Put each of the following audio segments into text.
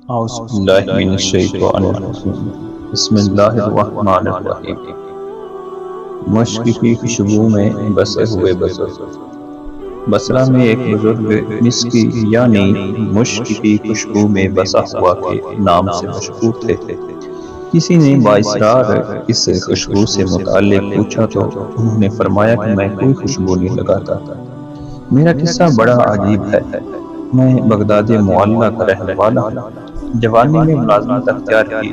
اعوذ باللہ من الشیطان الرجیم، بسم اللہ الرحمن الرحیم۔ مشک کی خوشبو میں بسے ہوئے بزرگ۔ بصرہ میں ایک بزرگ مسکی یعنی مشک کی خوشبو میں بسا ہوا کے نام سے مشہور تھے۔ کسی نے بااصرار اس خوشبو سے متعلق پوچھا تو انہوں نے فرمایا کہ میں کوئی خوشبو نہیں لگاتا۔ میرا قصہ بڑا عجیب ہے۔ میں بغداد معلیٰ کا رہنے والا ہوں۔ جوانی میں ملازمت اختیار کی۔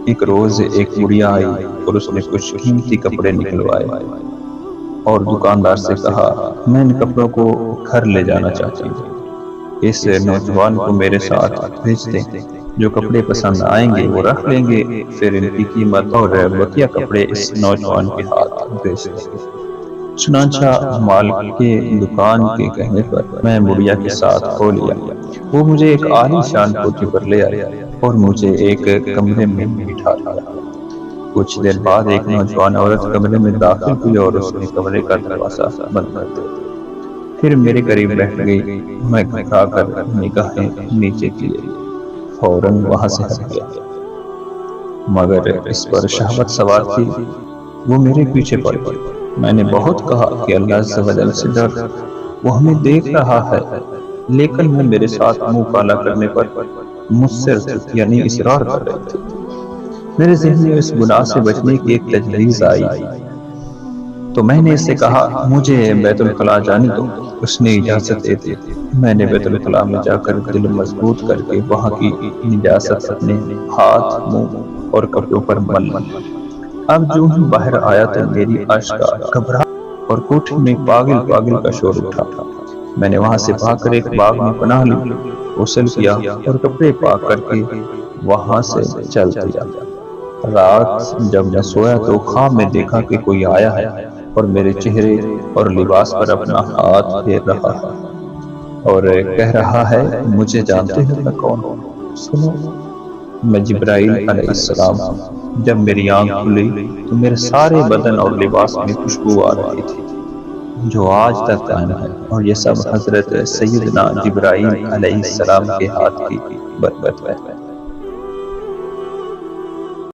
ایک روز ایک بڑھیا آئی اور اس نے کچھ قیمتی کپڑے نکلوائے اور دکاندار سے کہا میں ان کپڑوں کو گھر لے جانا چاہتی ہوں۔ اس نوجوان کو میرے ساتھ بھیج دیں، جو کپڑے پسند آئیں گے وہ رکھ لیں گے، پھر ان کی قیمت اور بقیہ کپڑے اس نوجوان کے ہاتھ بھیج دیں گے۔ چنانچہ مالک کے دکان کے کہنے پر میں بڑھیا کے ساتھ ہو لیا۔ وہ مجھے ایک عالی شان کوٹھی پر لے آیا اور مجھے ایک کمرے میں بٹھا دیا۔ کچھ دیر بعد ایک نوجوان عورت کمرے میں داخل ہوئی اور اس نے کمرے کا دروازہ بند کر دیا۔ پھر میرے قریب بیٹھ گئی۔ میں گھبرا کر نگاہیں نیچے کیے، فوراً وہاں سے ہٹ گیا، مگر اس پر شہوت سوار تھی۔ وہ میرے پیچھے پڑ گئی۔ میں نے بہت کہا کہ اللہ عز و جل سے ڈر، وہ ہمیں دیکھ رہا ہے، لیکن وہ میرے ساتھ منہ کالا کرنے پر مصر یعنی اصرار کر رہی تھی۔ میرے ذہن میں اس گناہ سے بچنے کی ایک تجویز آئی تو میں نے اس سے کہا مجھے بیت الخلاء جانے دو۔ اس نے اجازت دے دی۔ میں نے بیت الخلاء میں جا کر دل مضبوط کر کے وہاں کی نجاست اپنے ہاتھ، منہ اور کپڑوں پر مل لی۔ اب جو ہی باہر آیا تو میری اشک گھبرا اور کوٹھی میں پاگل پاگل کا شور اٹھا۔ میں نے وہاں سے بھاگ کر ایک باغ میں پناہ لی، غسل کیا اور کپڑے پاک کر کے وہاں سے چل دیا۔ رات جب میں سویا تو خواب میں دیکھا کہ کوئی آیا ہے اور میرے چہرے اور لباس پر اپنا ہاتھ پھیر رہا ہے اور کہہ رہا ہے مجھے جانتے ہو میں کون ہوں؟ سنو، میں جبرائیل علیہ السلام ہوں۔ جب میری آنکھ کھلی تو میرے سارے بدن اور لباس میں خوشبو آ رہی تھی جو آج تک قائم ہے، اور یہ سب حضرت سیدنا جبرائیل علیہ السلام کے ہاتھ کی برکت ہے۔